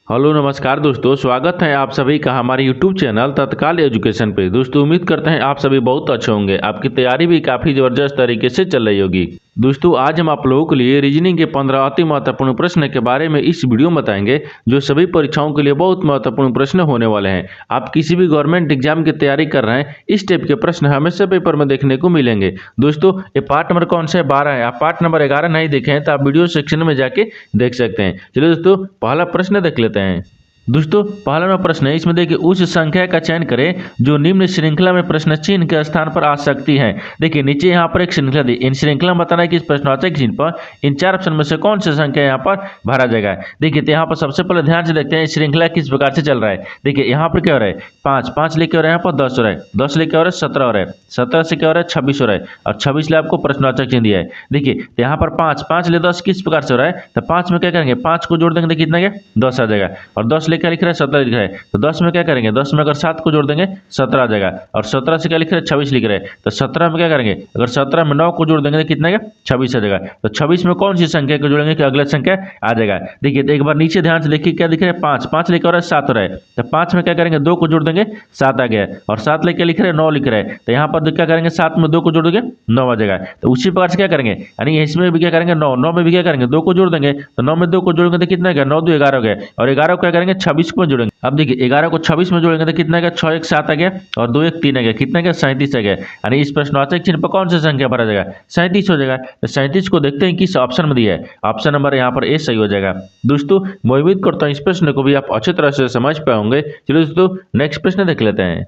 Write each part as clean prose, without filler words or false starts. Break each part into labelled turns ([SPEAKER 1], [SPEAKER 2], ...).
[SPEAKER 1] Hello नमस्कार दोस्तों, स्वागत है आप सभी का हमारे यूट्यूब चैनल तत्काल एजुकेशन पे। दोस्तों उम्मीद करते हैं आप सभी बहुत अच्छे होंगे। आपकी तैयारी भी काफ़ी ज़बरदस्त तरीके से चल रही होगी। दोस्तों आज हम आप लोगों के लिए रीजनिंग के 15 अति महत्वपूर्ण प्रश्न के बारे में इस वीडियो में बताएंगे, जो सभी परीक्षाओं के लिए बहुत महत्वपूर्ण प्रश्न होने वाले हैं। आप किसी भी गवर्नमेंट एग्जाम की तैयारी कर रहे हैं, इस टाइप के प्रश्न हमेशा पेपर में देखने को मिलेंगे। दोस्तों ये पार्ट नंबर कौन सा है? 12 है। आप पार्ट नंबर 11 नहीं देखे हैं तो आप वीडियो सेक्शन में जाके देख सकते हैं। चलिए दोस्तों पहला प्रश्न देख लेते हैं। दोस्तों पहला नंबर प्रश्न है, इसमें देखिए उस संख्या का चयन करें जो निम्न श्रृंखला में प्रश्न चिन्ह के स्थान पर आ सकती है। देखिए नीचे यहाँ पर एक श्रृंखला दी, इन श्रृंखला में बताना है कि इस प्रश्नवाचक चिन्ह पर इन चार ऑप्शन में से कौन सी संख्या यहाँ पर भरा जाएगा। देखिए तो यहाँ पर सबसे पहले ध्यान से देखते हैं श्रृंखला किस प्रकार से चल रहा है। देखिए यहाँ पर क्या हो रहा है, 5 लेके हो रहा है, यहाँ पर 10 हो रहा है, 10 लेके हो रहा है 17 हो रहा है, 17 से क्या हो रहा है 26 हो रहा है, और 26 ले आपको प्रश्नवाचक चिन्ह दिया है। देखिए तो यहाँ पर 5 ले 10 किस प्रकार से हो रहा है, तो 5 में क्या करेंगे, 5 को जोड़ देंगे तो कितना गया 10 आ जाएगा, और 10 लेकर लिख रहा है 17 लिख रहा है, तो 10 में क्या करेंगे, 10 में अगर 7 को जोड़ देंगे 17 आ जाएगा, और 17 से क्या लिख रहे हैं 26 लिख रहे हैं, तो 17 में क्या करेंगे, अगर 17 में 9 को जोड़ देंगे तो कितना गया 26 आ जाएगा। तो 26 में कौन सी संख्या को जोड़ेंगे कि अगला संख्या आ जाएगा। देखिए तो एक बार नीचे ध्यान से देखिए क्या दिख रहा है, 5 लेकर हो रहा है 7 हो रहा है, तो 5 में क्या करेंगे 2 को जोड़ देंगे 7 आ गया, और 7 लेकर लिख रहे हैं 9 लिख रहे हैं, तो यहाँ पर क्या करेंगे 7 में 2 को जोड़ देंगे 9 आ जाएगा। तो उसी प्रकार से क्या करेंगे, यानी इसमें भी क्या करेंगे 9 में भी क्या करेंगे 2 को जोड़ देंगे, तो 9 में 2 को जोड़ेंगे तो कितना गया 9 2 11 हो गया, और 11 को क्या करेंगे 26 को जोड़ेंगे। अब देखिए 11 को 26 में जोड़ेंगे तो कितना गया 6 1 7 आ गया, और 2 1 3 आ गया, कितना गया 37 आ गया। यानी इस प्रश्नवाचक चिन्ह पर कौन सी संख्या भरा जाएगा, 37 हो जाएगा। तो 37 को देखते हैं किस ऑप्शन में दिया है, ऑप्शन नंबर यहाँ पर ए सही हो जाएगा। दोस्तों मैं उम्मीद करता हूँ इस प्रश्न को भी आप अच्छी तरह से समझ पाए होंगे। चलिए दोस्तों नेक्स्ट प्रश्न देख लेते हैं।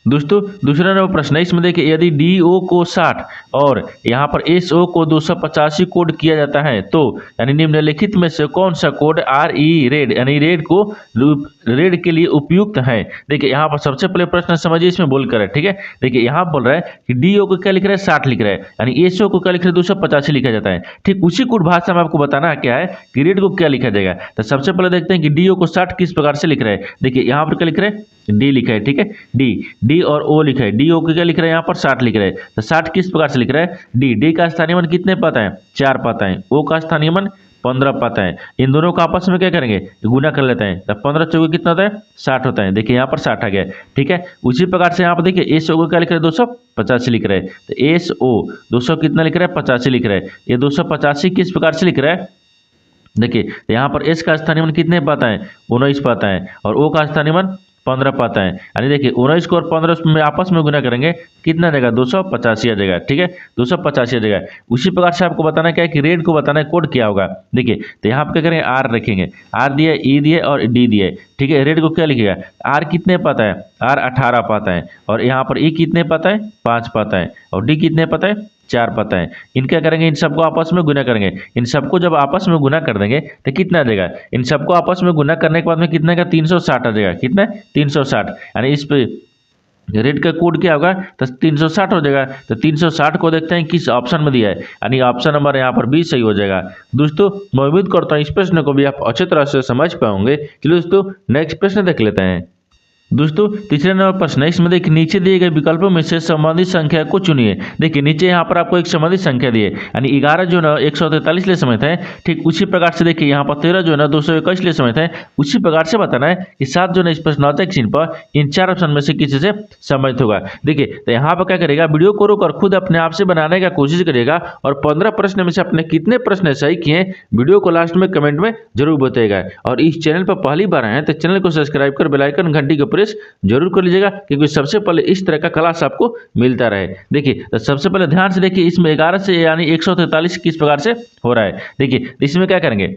[SPEAKER 1] दोस्तों दूसरा नंबर प्रश्न है, इसमें देखिए यदि DO को 60 और यहाँ पर SO को 285 कोड किया जाता है तो यानी निम्नलिखित में से कौन सा कोड RE रेड यानी रेड के लिए उपयुक्त है। देखिए यहाँ पर सबसे पहले प्रश्न समझिए इसमें बोलकर है, ठीक है। देखिए यहाँ बोल रहा है कि DO को क्या लिख रहा है 60 लिख रहा है, यानी SO को क्या लिख रहा है 285 लिखा जाता है। ठीक उसी कोड भाषा में आपको बताना है क्या है कि रेड को क्या लिखा जाएगा। तो सबसे पहले देखते हैं कि DO को 60 किस प्रकार से लिख रहा है। देखिए यहाँ पर क्या लिख रहे हैं डी लिखा है, ठीक है, डी और ओ लिखा है, डी ओ को क्या लिख रहा है यहाँ पर 60 लिख रहा है। तो 60 किस प्रकार से लिख रहा है, डी का स्थानीय मान कितने पाता है 4 पाता है, ओ का स्थानीय मान 15 पाता है। इन दोनों का आपस में क्या करेंगे गुना कर लेते हैं, तब 15 चौके कितना होता है 60 होता है। देखिए यहाँ पर 60 आ गया, ठीक है। उसी प्रकार से यहाँ पर देखिए एस ओ को क्या लिख रहा है 285 लिख रहा है, तो एस ओ 200 कितना लिख रहा है 85 लिख रहा है। ये 285 किस प्रकार से लिख रहा है, देखिए यहाँ पर एस का स्थानीय मान कितने पाता है 19 पाता है, और ओ का स्थानीय मान 15 पाता है। यानी देखिए 19 को और 15 में आपस में गुना करेंगे कितना देगा 285 आ जाएगा, ठीक है 285 आ जाएगा। उसी प्रकार से आपको बताना क्या है कि रेड को बताना है कोड क्या होगा। देखिए तो यहाँ पे क्या करेंगे आर रखेंगे, आर दिए ई दिए और डी दिए, ठीक है। रेड को क्या लिखेगा, आर कितने पाता है आर 18 पाता है, और यहाँ पर ई कितने पाता है 5 पाता है, और डी कितने पाता है 4 पाता है। इनका करेंगे इन सबको आपस में गुना करेंगे, इन सबको जब आपस में गुना कर देंगे तो कितना आ जाएगा, इन सबको आपस में गुना करने के बाद में कितना का 360 आ जाएगा, कितना 360। यानी इस पे रेड का कोड क्या होगा तो 360 हो जाएगा। तो 360 को देखते हैं किस ऑप्शन में दिया है, यानी ऑप्शन नंबर यहाँ पर बी सही हो जाएगा। दोस्तों मैं उम्मीद करता हूँ इस प्रश्न को भी आप अच्छी तरह से समझ पाओगे। चलिए दोस्तों नेक्स्ट प्रश्न देख लेते हैं। दोस्तों तीसरे नंबर प्रश्न है, इसमें देखिए नीचे दिए गए विकल्पों में से संबंधित संख्या को चुनिए। देखिए नीचे यहाँ पर आपको एक संबंधित संख्या दी है, यानी 11 जो है ना 143 लिए समित है। ठीक उसी प्रकार से देखिए यहाँ पर 13 जो है ना 221 लिए समित है। उसी प्रकार से बताना है कि 7 जो है इस प्रश्नवाचक चिन्ह पर इन चार ऑप्शन में से किसी से संबंधित होगा। देखिए तो यहाँ पर क्या करेगा, वीडियो को रोक और खुद अपने आप से बनाने का कोशिश करिएगा, और 15 प्रश्न में से अपने कितने प्रश्न सही किए वीडियो को लास्ट में कमेंट में जरूर बताइएगा। और इस चैनल पर पहली बार आए हैं तो चैनल को सब्सक्राइब कर बेल आइकन घंटी को प्रेस जरूर कर लीजिएगा, क्योंकि सबसे पहले इस तरह का क्लास आपको मिलता रहे। देखिए तो सबसे पहले ध्यान से देखिए इसमें 11 से यानी 143 किस प्रकार से हो रहा है। देखिए इसमें क्या करेंगे,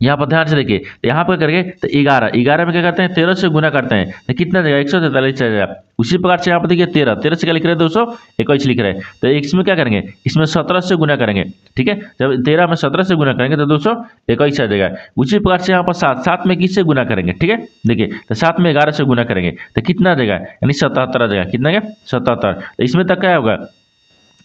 [SPEAKER 1] यहाँ पर ध्यान से देखिए तो यहाँ पर करेंगे तो 11 में क्या करते हैं 13 से गुना करते हैं तो कितना देगा 143 जाएगा। उसी प्रकार से यहाँ पर देखिए 13 से क्या लिख रहे हैं 221 लिख रहे हैं, तो इसमें क्या करेंगे इसमें 17 से गुना करेंगे, ठीक है। जब 13 में 17 से गुना करेंगे तो 221 आ जाएगा। उसी प्रकार से यहाँ पर 7 में किससे गुना करेंगे, ठीक है। देखिए तो 7 में 11 से गुना करेंगे तो कितना आ जाएगा, यानी 77 आ जाएगा, कितना गया 77। तो इसमें तक क्या होगा,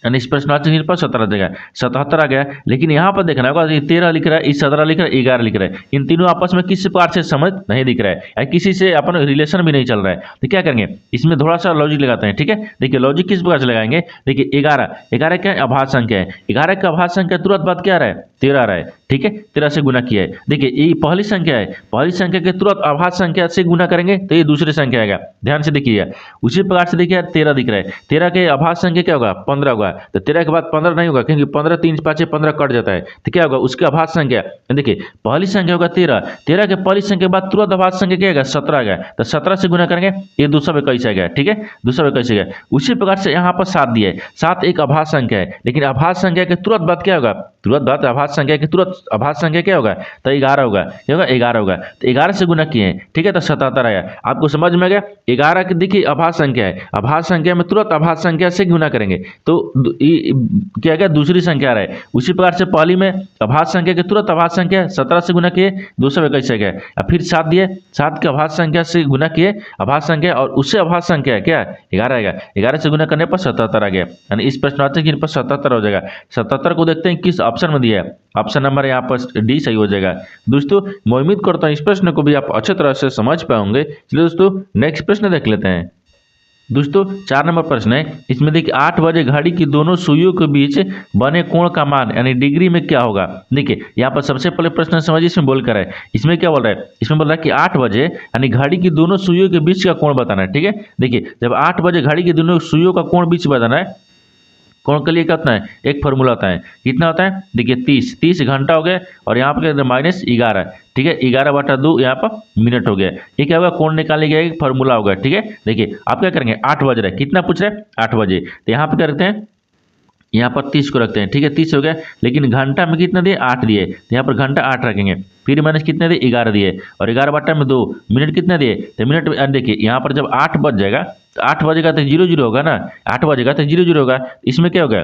[SPEAKER 1] यानी इस प्रश्नवाचक चिन्ह पर 17 देगा 77 आ गया। लेकिन यहाँ पर देखना होगा 13 लिख रहा है, 17 लिख रहा है, 11 लिख रहा है, इन तीनों आपस में किस प्रकार से समझ नहीं दिख रहा है, या किसी से अपन रिलेशन भी नहीं चल रहा है। तो क्या करेंगे इसमें थोड़ा सा लॉजिक लगाते हैं, ठीक है। देखिए लॉजिक किस प्रकार से लगाएंगे, देखिए 11 क्या अभाज्य संख्या है, 11 का अभाज्य संख्या तुरंत बाद क्या आ रहा है 13 आ रहा है, ठीक है, 13 से गुना किया है। देखिए ये पहली संख्या है, पहली संख्या के तुरंत अभाज्य संख्या से गुना करेंगे तो ये दूसरी संख्या आएगा। ध्यान से देखिए, उसी प्रकार से देखिए 13 दिख रहा है, 13 के अभाज्य संख्या क्या होगा 15 होगा, तो 13 के बाद 15 नहीं होगा क्योंकि 15 3 5 15 कट जाता है, तो क्या होगा उसके अभाज्य संख्या। देखिए पहली संख्या होगा 13, 13 के पहली संख्या के बाद तुरंत अभाज्य संख्या क्या आएगा 17 आएगा, तो 17 से गुना करेंगे ये 221 आएगा। ठीक है, 221 आएगा। उसी प्रकार से यहाँ पर 7 दिया है, 7 एक अभाज्य संख्या है, लेकिन अभाज्य संख्या के तुरंत बाद क्या होगा, तुरंत बाद अभाज्य संख्या के तुरंत अभाज्य संख्या क्या होगा, तो 11 होगा, क्या होगा 11 होगा, तो 11 से गुना किए हैं। ठीक है, तो 77 आया। आपको समझ में आ गया। 11 की देखिए अभाज्य संख्या है, अभाज्य संख्या में तुरंत अभाज्य संख्या से गुना करेंगे तो क्या क्या दूसरी संख्या आ रहा है। उसी प्रकार से पहली में अभाज्य संख्या के तुरंत अभाज्य संख्या 17 से गुना किए 221 आ गया, अब फिर 7 दिए, 7 के अभाज्य संख्या से गुना किए अभाज्य संख्या और उससे अभाज्य संख्या है क्या 11 आएगा, 11 से गुना करने पर 77 आ गया। यानी इस प्रश्न आते हैं कि 77 हो जाएगा। 77 को देखते हैं किस ऑप्शन में दिया है, ऑप्शन नंबर यहाँ पर डी सही हो जाएगा। दोस्तों मैं उम्मीद करता हूँ इस प्रश्न को भी आप अच्छे तरह से समझ पाओगे। चलिए दोस्तों नेक्स्ट प्रश्न देख लेते हैं। दोस्तों 4 नंबर प्रश्न है, इसमें देखिए 8 बजे घड़ी की दोनों सुइयों के बीच बने कोण का मान यानी डिग्री में क्या होगा। देखिए यहाँ पर सबसे पहले प्रश्न समझिए, इसमें बोल कर है, इसमें क्या बोल रहा है, इसमें बोल रहा है कि 8 बजे यानी घड़ी की दोनों सुइयों के बीच का कोण बताना है। ठीक है, देखिए जब 8 बजे घड़ी की दोनों सुइयों का कोण बीच बताना है, कोण के लिए कितना है, एक फॉर्मूला होता है, कितना होता है देखिए 30 घंटा हो गया और यहाँ पर -11। ठीक है, 11/2 यहाँ पर मिनट हो गया। ये क्या होगा, कोण निकालने गया एक फॉर्मूला होगा। ठीक है, देखिए आप क्या करेंगे, 8 बज रहा है, कितना पूछ रहे हैं 8 बजे, तो यहाँ पे क्या रखते हैं, यहाँ पर 30 को रखते हैं। ठीक है, 30 हो गया, लेकिन घंटा में कितना दिए 8 दिए, तो यहाँ पर घंटा 8 रखेंगे, फिर माइनस कितने दिए 11 दिए और 11/2 मिनट कितने दिए, तो मिनट देखिए यहाँ पर जब 8 बज जाएगा तो 8 बजेगा तो 00 होगा ना, 8 बजेगा तो 00 होगा, इसमें क्या होगा,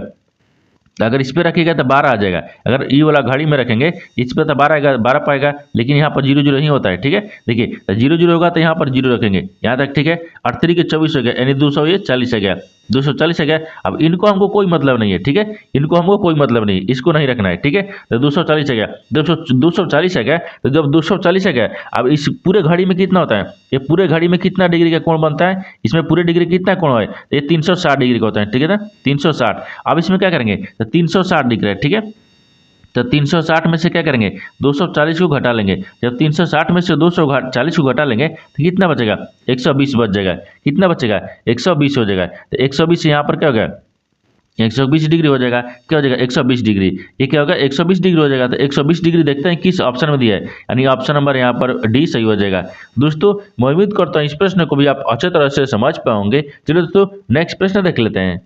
[SPEAKER 1] अगर इस पे रखिएगा तो 12 आ जाएगा, अगर ई वाला घड़ी में रखेंगे इस पे तो 12 आएगा, 12 पाएगा, लेकिन यहाँ पर 00 ही होता है। ठीक है, देखिए तो 00 होगा तो यहाँ पर 0 रखेंगे यहाँ तक। ठीक है, 8 3 के 24 हो गया यानी 240 आ गया, 240 है क्या। अब इनको हमको कोई मतलब नहीं है। ठीक है, इनको हमको कोई मतलब नहीं, इसको नहीं रखना है। ठीक है, तो 240 है क्या, 240 है क्या, तो जब 240 है क्या, अब इस पूरे घड़ी में कितना होता है, ये पूरे घड़ी में कितना डिग्री का कोण बनता है, इसमें पूरे डिग्री कितना कोण है, तो ये 360 डिग्री का होता है। ठीक है ना, 360। अब इसमें क्या करेंगे, तो 360 डिग्री है। ठीक है, तो 360 में से क्या करेंगे 240 को घटा लेंगे, जब 360 में से 240 को घटा लेंगे तो कितना बचेगा 120 बच जाएगा, कितना बचेगा 120 हो जाएगा, तो 120 यहाँ पर क्या होगा 120 डिग्री हो जाएगा, क्या हो जाएगा 120 डिग्री, ये क्या होगा 120 डिग्री हो जाएगा। तो 120 डिग्री देखते हैं किस ऑप्शन में दिया है, यानी ऑप्शन नंबर यहाँ पर डी सही हो जाएगा। दोस्तों मैं उम्मीद करता हूँ इस प्रश्न को भी आप अच्छे तरह से समझ पाओगे। चलो दोस्तों नेक्स्ट प्रश्न देख लेते हैं।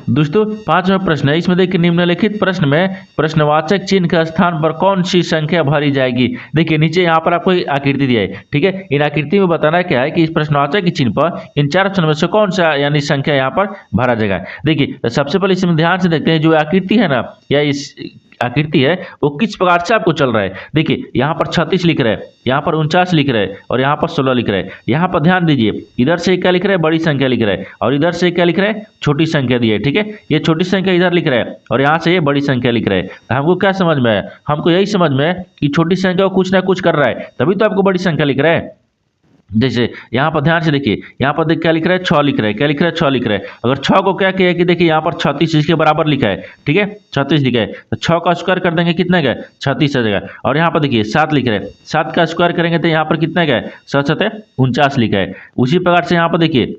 [SPEAKER 1] दोस्तों 5वां प्रश्न है, इसमें देखिए निम्नलिखित प्रश्न में प्रश्नवाचक चिन्ह के स्थान पर कौन सी संख्या भरी जाएगी। देखिए नीचे यहाँ पर आपको आकृति दिया है। ठीक है, इन आकृति में बताना क्या है कि इस प्रश्नवाचक के चिन्ह पर इन 4 ऑप्शन में से कौन सा यानी संख्या यहाँ पर भरा जाएगा। देखिए तो सबसे पहले इसमें ध्यान से देखते हैं, जो आकृति है ना या इस आकृति है वो किस प्रकार से आपको चल रहा है। देखिए यहाँ पर 36 लिख रहा है, यहाँ पर 49 लिख रहा है और यहाँ पर 16 लिख रहा है। यहाँ पर ध्यान दीजिए, इधर से क्या लिख रहा है बड़ी संख्या लिख रहा है और इधर से क्या लिख रहा है छोटी संख्या दी है। ठीक है, ये छोटी संख्या इधर लिख रहा है और यहाँ से ये बड़ी संख्या लिख रहा है। हमको क्या समझ में है, हमको यही समझ में है कि छोटी संख्या को कुछ ना कुछ कर रहा है, तभी तो आपको बड़ी संख्या लिख रहा है। जैसे यहाँ पर ध्यान से देखिए, यहाँ पर देख क्या लिख रहा है 6 लिख रहा है, क्या लिख रहा है 6 लिख रहा है। अगर 6 को क्या किया है कि देखिए यहाँ पर 36 इसके बराबर लिखा है। ठीक है, 36 लिखा है तो 6 का स्क्वायर कर देंगे कितना गया 36 आ जाएगा। और यहाँ पर देखिए 7 लिख रहे हैं, 7 का स्क्वायर करेंगे तो यहाँ पर कितना गया 7 7 49 लिखा है। उसी प्रकार से यहाँ पर देखिए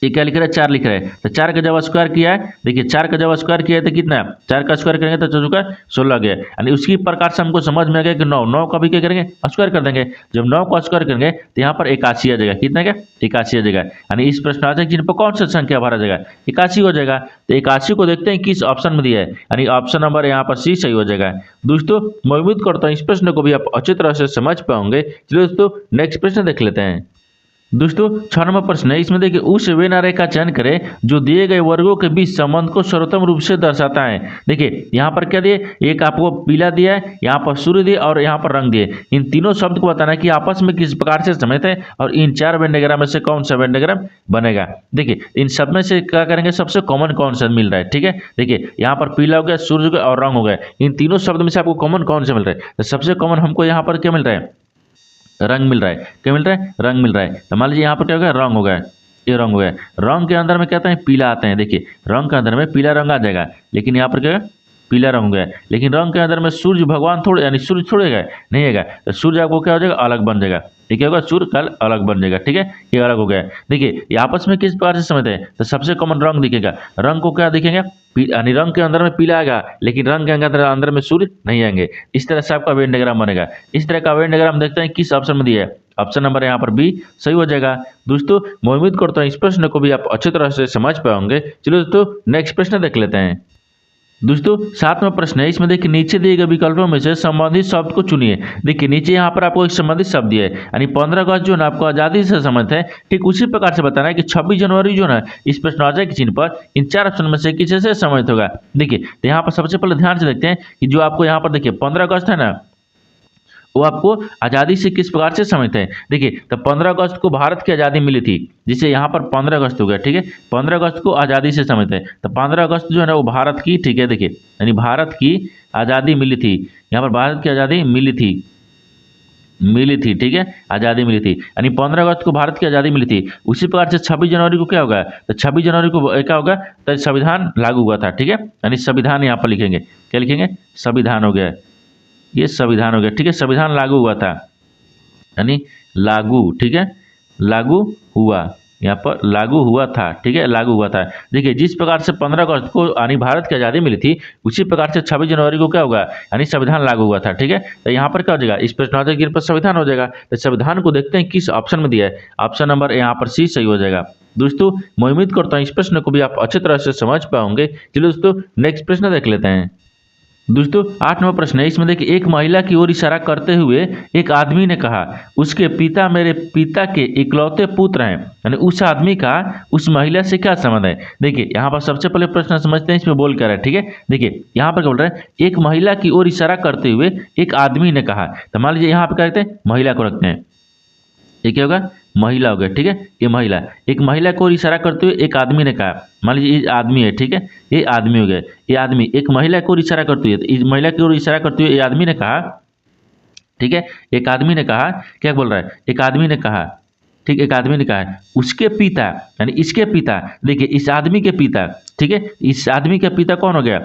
[SPEAKER 1] ये क्या लिख रहा है 4 लिख रहा है, तो 4 का जब स्क्वायर किया है, देखिए 4 का जब स्क्वायर किया है तो कितना 4 का स्क्वायर करेंगे तो 4 का 16 गया। यानी उसी प्रकार से हमको समझ में आ गया कि 9 का भी क्या करेंगे स्क्वायर कर देंगे। जब 9 का स्क्वायर करेंगे तो यहाँ पर 81 आ जाएगा, कितना क्या 81 आ जाएगा। यानी इस प्रश्नावली जिन पर कौन सा संख्या भरा जाएगा 81 हो जाएगा। तो 81 को देखते हैं किस ऑप्शन में दिया है, यानी ऑप्शन नंबर यहाँ पर सी सही हो जाएगा। दोस्तों मैं उम्मीद करता हूँ इस प्रश्न को भी आप अच्छी तरह से समझ पाओगे। चलिए दोस्तों नेक्स्ट प्रश्न देख लेते हैं। दोस्तों 6 नंबर प्रश्न है, इसमें देखिए उस वेनारे का चयन करें जो दिए गए वर्गों के बीच संबंध को सर्वोत्तम रूप से दर्शाता है। देखिए यहाँ पर क्या दिए, एक आपको पीला दिया है, यहाँ पर सूर्य दिए और यहाँ पर रंग दिए। इन तीनों शब्द को बताना है कि आपस में किस प्रकार से समित है और इन 4 वेन डायग्राम में से कौन सा वेन डायग्राम बनेगा। देखिए इन सब में से क्या करेंगे, सबसे कॉमन कौन सा मिल रहा है। ठीक है, देखिए यहाँ पर पीला हो गया, सूर्य हो गया और रंग हो गया। इन तीनों शब्द में से आपको कॉमन कौन सा मिल रहा है, तो सबसे कॉमन हमको यहाँ पर क्या मिल रहा है, रंग मिल रहा है। क्या मिल रहा है, रंग मिल रहा है। तो मान लीजिए यहाँ पर क्या हो गया, रंग हो गया, ये रंग हो गया। रंग के अंदर में क्या आता है, पीला आते हैं। देखिए रंग के अंदर में पीला रंग आ जाएगा, लेकिन यहाँ पर क्या पीला रंग हो गया। लेकिन रंग के अंदर में सूर्य भगवान थोड़े यानी सूर्य थोड़े गए नहीं है, तो सूर्य आपको क्या हो जाएगा, अलग बन जाएगा। ठीक है, होगा सूर्य कल अलग बन जाएगा। ठीक है, ये अलग हो गया। देखिए ये आपस में किस प्रकार से समझते हैं, तो सबसे कॉमन रंग दिखेगा। रंग को क्या दिखेंगे, यानी रंग के अंदर में पीला आएगा, लेकिन रंग के अंदर में सूर्य नहीं आएंगे। इस तरह से आपका वेन डायग्राम बनेगा। इस तरह का वेन डायग्राम देखते हैं किस ऑप्शन में दिया है। ऑप्शन नंबर यहाँ पर बी सही हो जाएगा। दोस्तों मैं उम्मीद करता हूँ इस प्रश्न को भी आप अच्छी तरह से समझ पाओगे। चलो दोस्तों नेक्स्ट प्रश्न देख लेते हैं। दोस्तों 7वां प्रश्न है, इसमें देखिए नीचे दिए गए विकल्पों में से संबंधित शब्द को चुनिए। देखिए नीचे यहाँ पर आपको एक संबंधित शब्द दिया है, यानी 15 अगस्त जो है आपको आजादी से संबंधित है। ठीक उसी प्रकार से बताना है कि 26 जनवरी जो है इस प्रश्नवाचक के चिन्ह पर इन 4 ऑप्शन में से किसी से संबंधित होगा। देखिए तो यहाँ पर सबसे पहले ध्यान से देखते हैं कि जो आपको यहाँ पर देखिए 15 अगस्त है ना, वो आपको आज़ादी से किस प्रकार से समझते हैं। देखिए तो 15 अगस्त को भारत की आज़ादी मिली थी, जिसे यहाँ पर 15 अगस्त हो गया। ठीक है, 15 अगस्त को आज़ादी से समझते हैं, तो 15 अगस्त जो है ना वो भारत की, ठीक है देखिए, यानी भारत की आज़ादी मिली थी। यहाँ पर भारत की आज़ादी मिली थी, ठीक है, आज़ादी मिली थी, यानी 15 अगस्त को भारत की आज़ादी मिली थी। उसी प्रकार से 26 जनवरी को क्या होगा, तो 26 जनवरी को क्या होगा, तो संविधान लागू हुआ था। ठीक है, यानी संविधान यहाँ पर लिखेंगे, क्या लिखेंगे, संविधान हो गया, ये संविधान हो गया। ठीक है, संविधान लागू हुआ था, यानी लागू, ठीक है, लागू हुआ, यहाँ पर लागू हुआ था। ठीक है, लागू हुआ था। देखिए जिस प्रकार से 15 अगस्त को यानी भारत की आज़ादी मिली थी, उसी प्रकार से 26 जनवरी को क्या होगा, यानी संविधान लागू हुआ था। ठीक है, तो यहाँ पर क्या हो जाएगा, इस प्रश्नवाचक चिन्ह पर संविधान हो जाएगा। तो संविधान को देखते हैं किस ऑप्शन में दिया है। ऑप्शन नंबर यहाँ पर सी सही हो जाएगा। दोस्तों मैं उम्मीद करता हूँ इस प्रश्न को भी आप अच्छी तरह से समझ पाओगे। चलिए दोस्तों नेक्स्ट प्रश्न देख लेते हैं। दोस्तों 8वां प्रश्न है, इसमें देखिए एक महिला की ओर इशारा करते हुए एक आदमी ने कहा, उसके पिता मेरे पिता के इकलौते पुत्र हैं। यानी उस आदमी का उस महिला से क्या संबंध है। देखिए यहाँ पर सबसे पहले प्रश्न समझते हैं इसमें बोल कर है। ठीक है, देखिए यहाँ पर क्या बोल रहे हैं, एक महिला की ओर इशारा करते हुए एक आदमी ने कहा। तो मान लीजिए यहाँ पर क्या कहते हैं, महिला को रखते हैं, ये क्या होगा, महिला हो गया। ठीक है, ये महिला, एक महिला को इशारा करते हुए एक आदमी ने कहा, मान लीजिए ये आदमी है। ठीक है, ये आदमी हो गया, ये आदमी एक महिला को इशारा करते हुए, तो इस महिला की ओर इशारा करते हुए ये आदमी ने कहा। ठीक है, एक आदमी ने कहा, क्या बोल रहा है, एक आदमी ने कहा, ठीक, एक आदमी ने कहा उसके पिता, यानी इसके पिता, देखिए इस आदमी के पिता, ठीक है, इस आदमी का पिता कौन हो गया,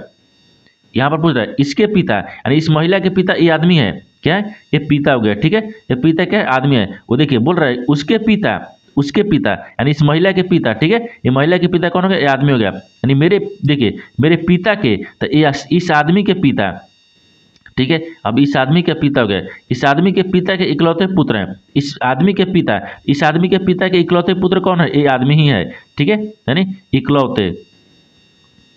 [SPEAKER 1] यहाँ पर पूछ रहा है इसके पिता, यानी इस महिला के पिता ये आदमी है, क्या है, ये पिता हो गया। ठीक है, ये पिता क्या है, आदमी है। वो देखिए बोल रहा है उसके पिता यानी इस महिला के पिता। ठीक है, ये महिला के पिता कौन हो गया, ये आदमी हो गया, यानी मेरे, देखिए मेरे पिता के, तो इस आदमी के पिता। ठीक है, अब इस आदमी के पिता हो गए, इस आदमी के पिता के इकलौते पुत्र हैं। इस आदमी के पिता के इकलौते पुत्र कौन है, ये आदमी ही है। ठीक है, यानी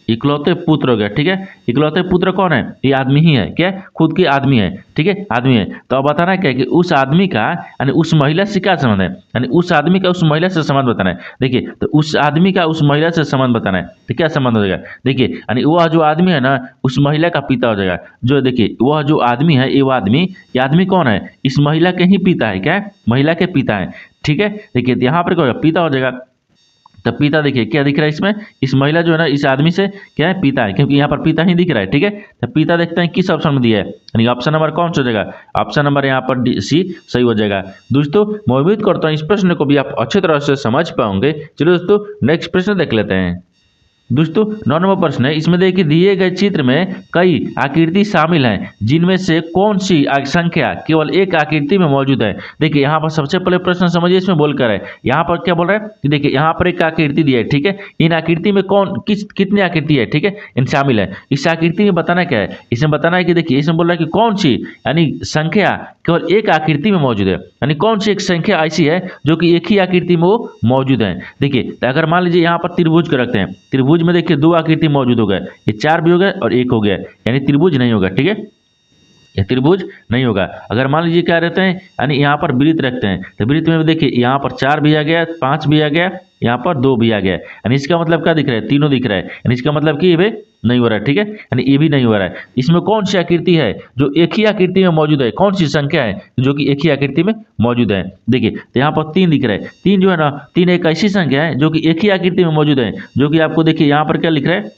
[SPEAKER 1] इकलौते पुत्र हो गया। ठीक है, इकलौते पुत्र कौन है, ये आदमी ही है, क्या खुद के आदमी है। ठीक है, आदमी है। तो अब बताना क्या है कि उस आदमी का यानी उस महिला से क्या संबंध है, यानी उस आदमी का उस महिला से संबंध बताना है। देखिए तो उस आदमी का उस महिला से संबंध बताना है, तो क्या संबंध हो जाएगा, देखिए यानी वह जो आदमी है ना उस महिला का पिता हो जाएगा। जो देखिए वह जो आदमी है, ये आदमी कौन है, इस महिला के ही पिता है, क्या है, महिला के पिता है। ठीक है, देखिए यहाँ पर क्या होगा, पिता हो जाएगा। तो पिता देखिए क्या दिख रहा है इसमें, इस महिला जो है ना इस आदमी से क्या है, पिता है, क्योंकि यहाँ पर पिता ही दिख रहा है। ठीक है, तो पिता देखते हैं किस ऑप्शन में दिया है, यानी ऑप्शन नंबर कौन सा हो जाएगा, ऑप्शन नंबर यहाँ पर सी सही हो जाएगा। दोस्तों मैं उम्मीद करता हूँ इस प्रश्न को भी आप अच्छी तरह से समझ पाओगे। चलो दोस्तों नेक्स्ट प्रश्न देख लेते हैं। दोस्तों 9 नंबर प्रश्न है, इसमें देखिए दिए गए चित्र में कई आकृति शामिल हैं, जिनमें से कौन सी संख्या केवल एक आकृति में मौजूद है। देखिए यहाँ पर सबसे पहले प्रश्न समझिए, इसमें बोलकर है, यहाँ पर क्या बोल रहा है कि देखिए यहाँ पर एक आकृति दिया है। ठीक है, इन आकृति में कितनी आकृति है, ठीक है, इन शामिल है। इस आकृति में बताना क्या है, इसमें बताना है कि देखिए इसमें बोल रहा है कि कौन सी यानी संख्या केवल एक आकृति में मौजूद है, यानी कौन सी एक संख्या ऐसी है जो कि एक ही आकृति में वो मौजूद है। देखिए तो अगर मान लीजिए यहाँ पर त्रिभुज को रखते हैं, त्रिभुज में देखिए दो आकृति मौजूद हो गए, ये 4 भी हो गए और 1 हो गया, यानी त्रिभुज नहीं होगा। ठीक है, ये त्रिभुज नहीं होगा। अगर मान लीजिए क्या रहते हैं, यानी यहाँ पर वृत्त रखते हैं, तो वृत्त में देखिए यहाँ पर 4 भी आ गया, 5 भी आ गया, यहाँ पर 2 भी आ गया, यानी इसका मतलब क्या दिख रहा है, तीनों दिख रहा है, यानी इसका मतलब कि ये नहीं हो रहा है। ठीक है, यानी ये भी नहीं हो रहा है। इसमें कौन सी आकृति है जो एक ही आकृति में मौजूद है, कौन सी संख्या है जो कि एक ही आकृति में मौजूद है। देखिए तो यहाँ पर 3 दिख रहा है, 3 जो है ना, 3 एक ऐसी संख्या है जो कि एक ही आकृति में मौजूद है, जो कि आपको देखिए यहाँ पर क्या लिख रहा है,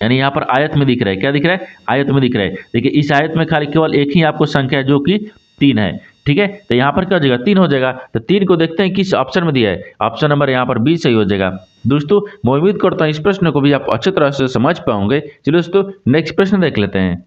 [SPEAKER 1] यानी यहाँ पर आयत में दिख रहा है, क्या दिख रहा है, आयत में दिख रहा है। देखिए इस आयत में खाली केवल एक ही आपको संख्या है जो कि 3 है। ठीक है, तो यहाँ पर क्या हो जाएगा, 3 हो जाएगा। तो 3 को देखते हैं किस ऑप्शन में दिया है, ऑप्शन नंबर यहाँ पर बी सही हो जाएगा। दोस्तों मैं उम्मीद करता हूँ इस प्रश्न को भी आप अच्छी तरह से समझ पाओगे। चलिए दोस्तों नेक्स्ट प्रश्न देख लेते हैं।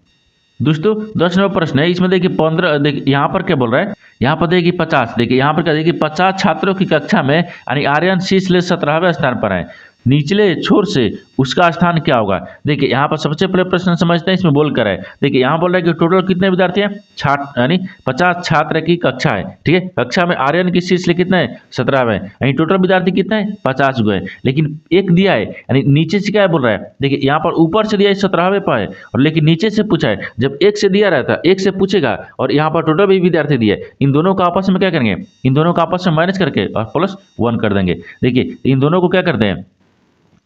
[SPEAKER 1] दोस्तों 10 नंबर प्रश्न है, इसमें देखिए 15, देखिए यहाँ पर क्या बोल रहा है, यहाँ पर देखिए 50, देखिए यहाँ पर क्या देखिए 50 छात्रों की कक्षा में यानी आर्यन शीर्ष 17वें स्थान पर है, निचले छोर से उसका स्थान क्या होगा। देखिए यहाँ पर सबसे पहले प्रश्न समझते हैं, इसमें बोल कर है, देखिए यहाँ बोल रहा है कि टोटल कितने विद्यार्थी हैं, छात्र यानी 50 छात्र की कक्षा है, ठीक है। कक्षा में आर्यन की शीर्ष कितना है, 17वें, यानी टोटल विद्यार्थी कितना है, 50 गो है। लेकिन एक दिया है यानी नीचे से क्या है बोल रहा है, देखिए यहाँ पर ऊपर से दिया है 17वें पर है, और लेकिन नीचे से पूछा है, जब एक से दिया रहता एक से पूछेगा और यहाँ पर टोटल भी विद्यार्थी दिए, इन दोनों को आपस में क्या करेंगे, इन दोनों को आपस में माइनस करके और +1 कर देंगे। देखिए इन दोनों को क्या करते हैं,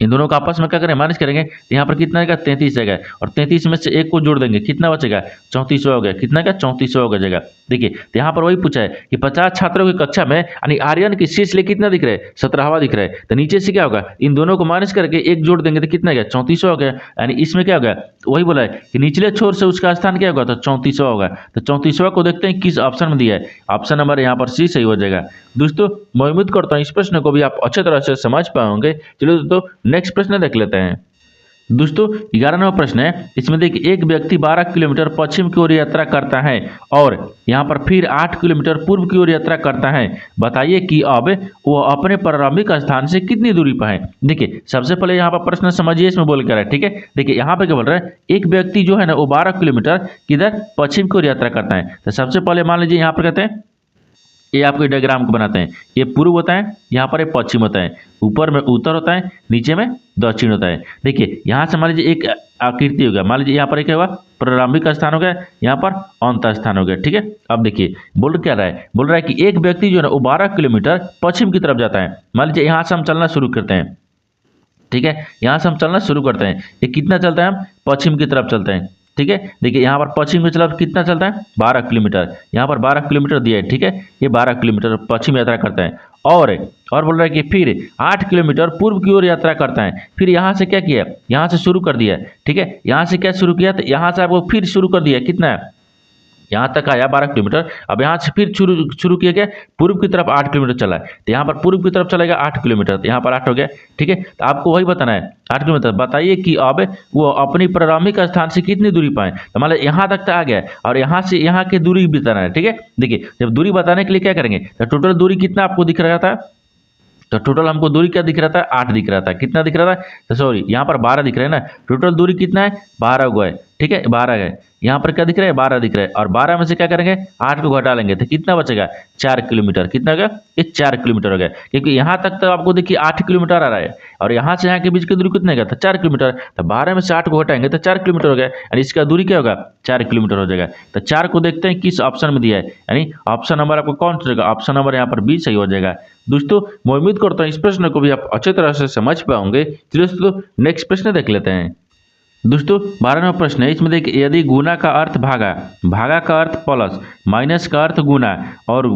[SPEAKER 1] इन दोनों का आपस में क्या करें, माइनस करेंगे, तो यहाँ पर कितना आएगा 33 आएगा, और 33 में से एक को जोड़ देंगे, कितना बचेगा 34वां हो गया, कितना का 34वां हो जाएगा। देखिए तो यहाँ पर वही पूछा है कि 50 छात्रों की कक्षा में यानी आर्यन की शीर्ष ले कितना दिख रहा है, 17वां दिख रहा है, तो नीचे से क्या होगा, इन दोनों को माइनस करके एक जोड़ देंगे तो कितना गया 34वां हो गया, यानी इसमें क्या होगा, वही बोला है कि निचले छोर से उसका स्थान क्या होगा, तो 34वां होगा। तो 34वां को देखते हैं किस ऑप्शन में दिया है, ऑप्शन नंबर यहाँ पर सी सही हो जाएगा। दोस्तों मैं उम्मीद करता हूँ इस प्रश्न को भी आप अच्छे तरह से समझ पाओगे। चलिए दोस्तों नेक्स्ट प्रश्न देख लेते हैं। दोस्तों 11 नंबर प्रश्न है, इसमें देखिए एक व्यक्ति 12 किलोमीटर पश्चिम की ओर यात्रा करता है और यहाँ पर फिर 8 किलोमीटर पूर्व की ओर यात्रा करता है, बताइए कि अब वो अपने प्रारंभिक स्थान से कितनी दूरी पर है। देखिए सबसे पहले यहाँ पर प्रश्न समझिए, इसमें बोल कर है, ठीक है। देखिए यहाँ पर क्या बोल रहा है, एक व्यक्ति जो है ना वो 12 किलोमीटर किधर, पश्चिम की ओर यात्रा करता है। तो सबसे पहले मान लीजिए यहाँ पर कहते हैं, ये आपको डायग्राम को बनाते हैं, ये पूर्व होता है, यहाँ पर ये पश्चिम होता है, ऊपर में उत्तर होता है, नीचे में दक्षिण होता है। देखिए यहाँ से मान लीजिए एक आकृति हो गया, मान लीजिए यहाँ पर क्या हुआ, प्रारंभिक स्थान हो गया, यहाँ पर अंत स्थान हो गया, ठीक है। अब देखिए बोल क्या रहा है, बोल रहा है कि एक व्यक्ति जो है ना वो 12 किलोमीटर पश्चिम की तरफ जाता है। मान लीजिए यहाँ से हम चलना शुरू करते हैं, ठीक है, यहाँ से हम चलना शुरू करते हैं, ये कितना चलता है, हम पश्चिम की तरफ चलते हैं, ठीक है। देखिए यहाँ पर पश्चिम की तरफ कितना चलता है, 12 किलोमीटर, यहाँ पर 12 किलोमीटर दिया है, ठीक है, ये 12 किलोमीटर पश्चिम यात्रा करता है। और बोल रहा है कि फिर 8 किलोमीटर पूर्व की ओर यात्रा करता है। फिर यहाँ से क्या किया, यहाँ से शुरू कर दिया, ठीक है, यहाँ से क्या शुरू किया, तो यहाँ से आपको फिर शुरू कर दिया, कितना है, यहाँ तक आया 12 किलोमीटर। अब यहाँ से फिर शुरू किया गया, पूर्व की तरफ 8 किलोमीटर चला है, तो यहाँ पर पूर्व की तरफ चलेगा 8 किलोमीटर, तो यहाँ पर 8 हो गया, ठीक है। तो आपको वही बताना है 8 किलोमीटर, बताइए कि अब वो अपनी प्रारंभिक स्थान से कितनी दूरी पाए। तो मान लो यहाँ तक तो आ गया और यहाँ से यहाँ की दूरी बताना है, ठीक है। देखिए जब दूरी बताने के लिए क्या करेंगे, तो टोटल दूरी कितना आपको दिख रहा था, तो टोटल हमको दूरी क्या दिख रहा था, 8 दिख रहा था, कितना दिख रहा था, तो सॉरी यहाँ पर 12 दिख रहा है ना, टोटल दूरी कितना है, 12 गो है, ठीक है, 12 है। यहाँ पर क्या दिख रहा है, 12 दिख रहा है, और 12 में से क्या करेंगे, 8 को घटा लेंगे तो कितना बचेगा, 4 किलोमीटर, कितना हो गया, ये 4 किलोमीटर हो गया। क्योंकि यहाँ तक तो आपको देखिए 8 किलोमीटर आ रहा है, और यहाँ से यहाँ के बीच की दूरी कितने का था, 4 किलोमीटर, तो 12 में से 8 को घटाएंगे तो 4 किलोमीटर हो गया, यानी इसका दूरी क्या होगा, 4 किलोमीटर हो जाएगा। तो 4 को देखते हैं किस ऑप्शन में दिया है, यानी ऑप्शन नंबर आपको कौन सा रहेगा, ऑप्शन नंबर यहाँ पर बी सही हो जाएगा। दोस्तों मैं उम्मीद करता हूँ इस प्रश्न को भी आप अच्छे तरह से समझ पाओगे। चलिए दोस्तों नेक्स्ट प्रश्न देख लेते हैं। दोस्तों 12वां प्रश्न है, इसमें देखिए यदि गुना का अर्थ भागा, भागा का अर्थ प्लस, माइनस का अर्थ गुना और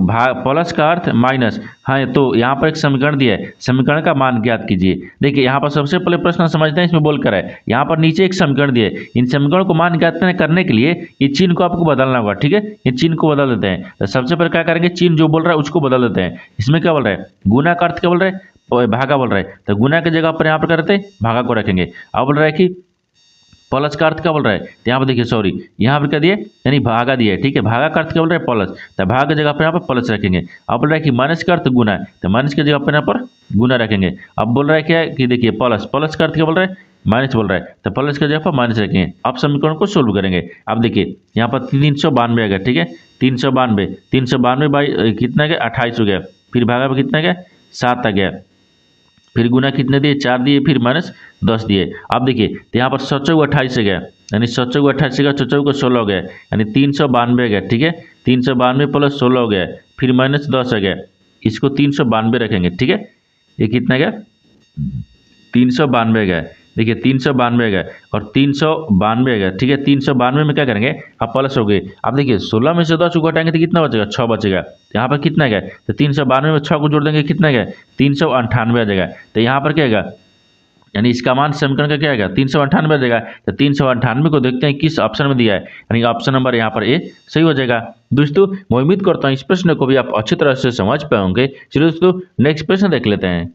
[SPEAKER 1] प्लस का अर्थ माइनस है, तो यहाँ पर एक समीकरण दिया है, समीकरण का मान ज्ञात कीजिए। देखिए यहाँ पर सबसे पहले प्रश्न समझते हैं, इसमें बोल कर है, यहाँ पर नीचे एक समीकरण दिया है, इन समीकरण को मान ज्ञात करने के लिए ये चिन्ह को आपको बदलना होगा, ठीक है, ये चिन्ह को बदल देते हैं। तो सबसे पहले क्या करेंगे, चिन्ह जो बोल रहा है उसको बदल देते हैं। इसमें क्या बोल रहा है, गुना का अर्थ क्या बोल रहा है, भागा बोल रहा है, तो गुना की जगह पर यहाँ पर करते हैं भागा को रखेंगे। अब बोल रहा है कि प्लस का अर्थ क्या बोल रहा है, तो यहाँ पर देखिए सॉरी यहाँ पर क्या दिए, यानी भागा दिया है, ठीक है, भागा का अर्थ क्या बोल रहा है प्लस, तो भाग की जगह पर यहाँ पर प्लस रखेंगे। अब बोल रहा है कि माइनस का अर्थ गुना है, तो माइनस की जगह पर यहाँ पर गुना रखेंगे। अब बोल रहा है क्या है कि देखिए प्लस, प्लस का अर्थ क्या बोल रहा है, माइनस बोल रहा है, तो प्लस की जगह पर माइनस रखेंगे। अब समीकरण को सोल्व करेंगे। अब देखिए यहाँ पर 392 आ गया, ठीक है, 392 बाई कितना गया 28 हो गया, फिर भागा पर कितना गया 7 आ गया, फिर गुना कितने दिए 4 दिए, फिर माइनस 10 दिए। अब देखिए तो यहाँ पर 7 28 से गया, यानी 7 28 से गया, 7 को 16 हो गया, यानी 392 गया, ठीक है, 392 प्लस 16 हो गया, फिर माइनस 10 आ गया, इसको 392 रखेंगे, ठीक है, ये कितना गया 392 गया, देखिए 392 गया और 392 गया, ठीक है, 392 में क्या करेंगे, अब प्लस हो गए। अब देखिए 16 में से 10 को घटाएंगे तो कितना बचेगा, 6 बचेगा। यहाँ पर कितना गया, तो 392 में 6 को जोड़ देंगे, कितना गया 398 आ जाएगा। तो यहाँ पर क्या आएगा, यानी इसका मान समीकरण का क्या आएगा 398 आ जाएगा। तो 398 को देखते हैं किस ऑप्शन में दिया है, यानी ऑप्शन नंबर यहाँ पर ए सही हो जाएगा। दोस्तों मैं उम्मीद करता हूँ इस प्रश्न को भी आप अच्छी तरह से समझ पाओगे। चलिए दोस्तों नेक्स्ट प्रश्न देख लेते हैं।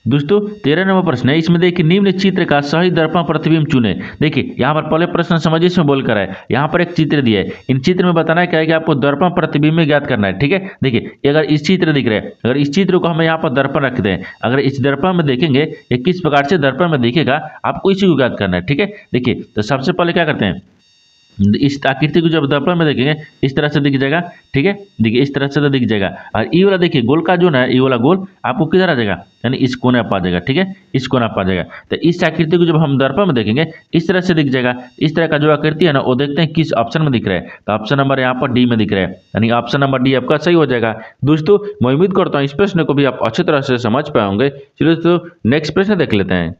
[SPEAKER 1] दोस्तों 13 नंबर प्रश्न है, इसमें देखिए निम्न चित्र का सही दर्पण प्रतिबिंब चुने। देखिए यहाँ पर पहले प्रश्न समझिए, इसमें बोलकर है, यहाँ पर एक चित्र दिया है, इन चित्र में बताना है क्या है कि आपको दर्पण प्रतिबिंब में ज्ञात करना है। ठीक है, देखिए अगर इस चित्र दिख रहे हैं, अगर इस चित्र को हम यहाँ पर दर्पण रखते हैं, अगर इस दर्पण में देखेंगे ये किस प्रकार से दर्पण में दिखेगा, आपको इसी को ज्ञात करना है। ठीक है, देखिए तो सबसे पहले क्या करते हैं, इस आकृति को जब दर्पण में देखेंगे इस तरह से दिख जाएगा। ठीक है, देखिए इस तरह से तो दिख जाएगा, और ये वाला देखिए गोल का जो ना है, ये वाला गोल आपको किधर आ जाएगा, यानी इस कोने पर आ जाएगा। ठीक है, इस कोने पर आ जाएगा। तो इस आकृति को जब हम दर्पण में देखेंगे इस तरह से दिख जाएगा। इस तरह का जो आकृति है ना, वो देखते हैं किस ऑप्शन में दिख रहा है, तो ऑप्शन नंबर यहाँ पर डी में दिख रहा है, यानी ऑप्शन नंबर डी आपका सही हो जाएगा। दोस्तों मैं उम्मीद करता हूँ इस प्रश्न को भी आप अच्छी तरह से समझ पाए होंगे। चलिए दोस्तों नेक्स्ट प्रश्न देख लेते हैं।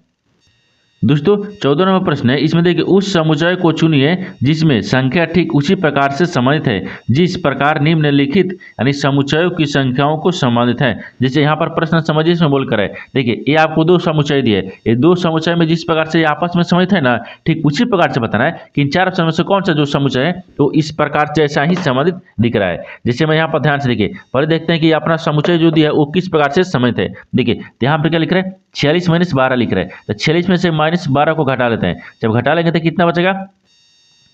[SPEAKER 1] दोस्तों 14 नंबर प्रश्न है, इसमें देखिए उस समुच्चय को चुनिए जिसमें संख्या ठीक उसी प्रकार से संबंधित है जिस प्रकार निम्नलिखित यानी समुच्चयों की संख्याओं को संबंधित है। जैसे यहाँ पर प्रश्न समझिए, इसमें बोलकर है, देखिए ये आपको दो समुच्चय दिए, ये दो समुच्चय में जिस प्रकार से आपस में संबंधित है ना, ठीक उसी प्रकार से बताना है कि इन चार ऑप्शन में से कौन सा जो समुच्चय है तो इस प्रकार से ऐसा ही संबंधित दिख रहा है। जैसे मैं यहाँ पर ध्यान से देखिए, पहले देखते हैं कि अपना समुच्चय जो दिया है वो किस प्रकार से संबंधित है। देखिए यहाँ पर क्या लिख रहा है, 46 - 12 लिख रहे हैं, तो 46 में से -12 को घटा लेते हैं, जब घटा लेंगे तो कितना बचेगा,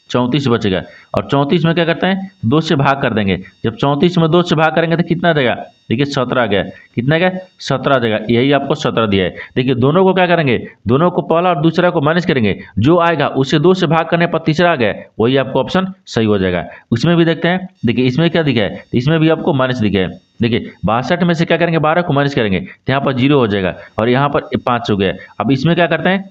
[SPEAKER 1] 34 बचेगा। और 34 में क्या करते हैं, 2 से भाग कर देंगे, जब 34 में 2 से भाग करेंगे तो कितना आ जाएगा, देखिए 17 आ गया। कितना गया, 17 आ जाएगा, यही आपको 17 दिया है। देखिए दोनों को क्या करेंगे, दोनों को पहला और दूसरा को माइनस करेंगे, जो आएगा उससे 2 से भाग करने पर तीसरा आ गया, वही आपको ऑप्शन सही हो जाएगा। उसमें भी देखते हैं, देखिए इसमें क्या दिखा है, इसमें भी आपको माइनस दिखा है। देखिए 62 में से क्या करेंगे, 12 को माइनस करेंगे तो यहाँ पर 0 हो जाएगा, और यहाँ पर 5 हो गया। अब इसमें क्या करते हैं,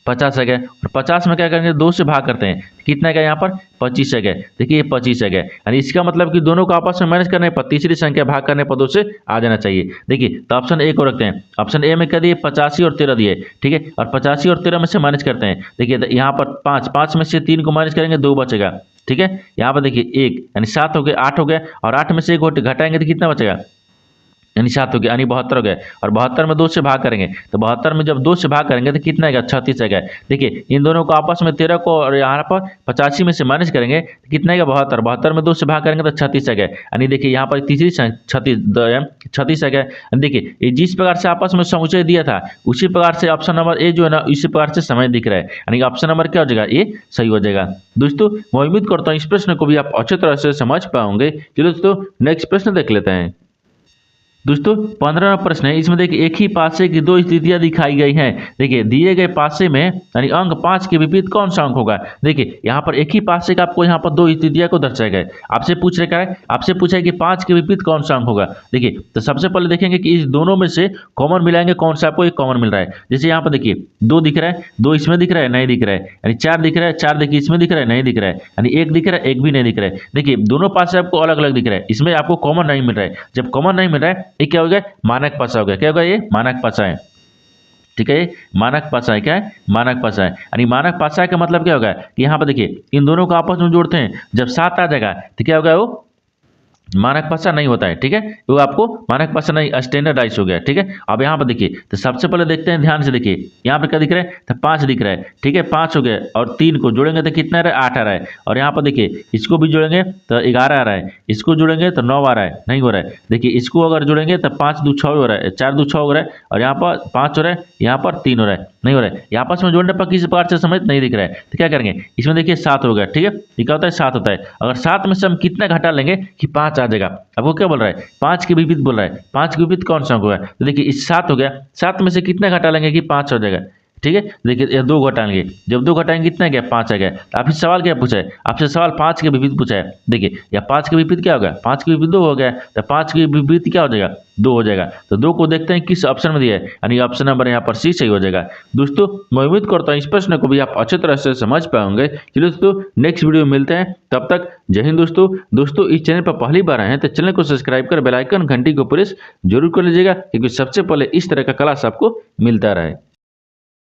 [SPEAKER 1] 50 आ गया, और 50 में क्या करेंगे, 2 से भाग करते हैं, कितना गया यहाँ पर, 25 आ गया। देखिए ये 25 आ गया, यानी इसका मतलब कि दोनों को आपस में माइनस करने पर तीसरी संख्या भाग करने पर 2 से आ जाना चाहिए। देखिए तो ऑप्शन ए को रखते हैं, ऑप्शन ए में क्या दिए, 85 और 13 दिए। ठीक है, और 85 और 13 में से माइनस करते हैं, देखिए तो यहाँ पर 5 में से 3 को माइनस करेंगे, 2 बचेगा। ठीक है, यहाँ पर देखिए 1 यानी 7 हो गया, 8 हो गया, और 8 में से 1 घटाएंगे तो कितना बचेगा, यानी 7 हो गया, यानी 72 हो गया। और 72 में 2 से भाग करेंगे, तो 72 में जब 2 से भाग करेंगे तो कितना आएगा, 36 आएगा। देखिए इन दोनों को आपस में 13 को और यहाँ पर 85 में से माइनस करेंगे तो कितना आएगा, 72। 72 में 2 से भाग करेंगे तो 36 आ गया, यानी देखिए यहाँ पर तीसरी 36 आ गया। देखिए ये जिस प्रकार से आपस में समुच्चय दिया था उसी प्रकार से ऑप्शन नंबर ए जो है ना, इसी प्रकार से समय दिख रहा है, यानी ऑप्शन नंबर क्या हो जाएगा, ये सही हो जाएगा। दोस्तों मैं उम्मीद करता हूँ इस प्रश्न को भी आप अच्छी तरह से समझ पाओगे। चलो दोस्तों नेक्स्ट प्रश्न देख लेते हैं। दोस्तों 15वां प्रश्न है, इसमें देखिए एक ही पासे की दो स्थितियां दिखाई गई हैं। देखिए दिए गए पासे में यानी अंक 5 के विपरीत कौन सा अंक होगा। देखिए यहाँ पर एक ही पासे का आपको यहाँ पर दो स्थितियां को दर्शाया गया है। आपसे पूछ रखा है, आपसे पूछा है कि 5 के विपरीत कौन सा अंक होगा। देखिए तो सबसे पहले देखेंगे कि इस दोनों में से कॉमन मिलाएंगे, कौन सा आपको एक कॉमन मिल रहा है। जैसे यहाँ पर देखिए 2 दिख रहा है, 2 इसमें दिख रहा है, नहीं दिख रहा है। यानी 4 दिख रहा है, 4 देखिए इसमें दिख रहा है, नहीं दिख रहा है। यानी 1 दिख रहा है, 1 भी नहीं दिख रहा है। देखिए दोनों पासे आपको अलग अलग दिख रहा है, इसमें आपको कॉमन नहीं मिल रहा है। जब कॉमन नहीं मिल रहा है ये क्या हो गया, मानक पासा हो गया। क्या होगा, ये मानक पासा है। ठीक है, ये मानक पासा है। क्या है, मानक पासा है। यानी मानक पासा का मतलब क्या होगा कि यहाँ पर देखिए इन दोनों को आपस में जोड़ते हैं, जब 7 आ जाएगा तो क्या होगा, वो मानक पासा नहीं होता है। ठीक है, वो आपको मानक पासा नहीं, स्टैंडर्डाइज हो गया। ठीक है, अब यहाँ पर देखिए तो सबसे पहले देखते हैं, ध्यान से देखिए यहाँ पर क्या दिख रहा है, तो 5 दिख रहा है। ठीक है, 5 हो गया, और 3 को जोड़ेंगे तो कितना आ रहा है, 8 आ रहा है। और यहाँ पर देखिए इसको भी जोड़ेंगे तो 11 आ रहा है, इसको जोड़ेंगे तो 9 आ रहा है, नहीं हो रहा है। देखिए इसको अगर जोड़ेंगे तो 5 2 6 हो रहा है, 4 2 6 हो रहा है, और यहाँ पर 5 हो रहा है, यहाँ पर 3 हो रहा है, नहीं हो रहा है। यहाँ आपस में जोड़ने पर किसी प्रकार से समझ नहीं दिख रहा है, तो क्या करेंगे, इसमें देखिए 7 हो गया। ठीक है, ये क्या होता है, 7 होता है। अगर 7 में से हम कितना घटा लेंगे कि 5 आ जाएगा। अब वो क्या बोल रहा है, 5 के विपरीत बोल रहा है, 5 के विपरीत कौन सा होगा। तो देखिए इस 7 हो गया, 7 में से कितना घटा लेंगे कि 5 हो जाएगा। ठीक है, देखिए 2 घटाएंगे, जब 2 घटाएंगे कितना गया, 5 आ गया। तो आपसे सवाल क्या पूछा है, आपसे सवाल 5 के विपरीत पूछा है। देखिए या 5 के विपरीत क्या होगा, 5 के विपरीत 2 हो गया, तो 5 के विपरीत क्या हो जाएगा, 2 हो जाएगा। तो 2 को देखते हैं किस ऑप्शन में दिया है, यानी ऑप्शन नंबर यहाँ पर सी सही हो जाएगा। दोस्तों मैं उम्मीद करता हूँ इस प्रश्न को भी आप अच्छी तरह से समझ पाओगे। चलिए दोस्तों नेक्स्ट वीडियो में मिलते हैं, तब तक जय हिंद। दोस्तों इस चैनल पर पहली बार आए हैं तो चैनल को सब्सक्राइब कर बेल आइकन घंटी को प्रेस जरूर कर लीजिएगा, क्योंकि सबसे पहले इस तरह का क्लास आपको मिलता रहे।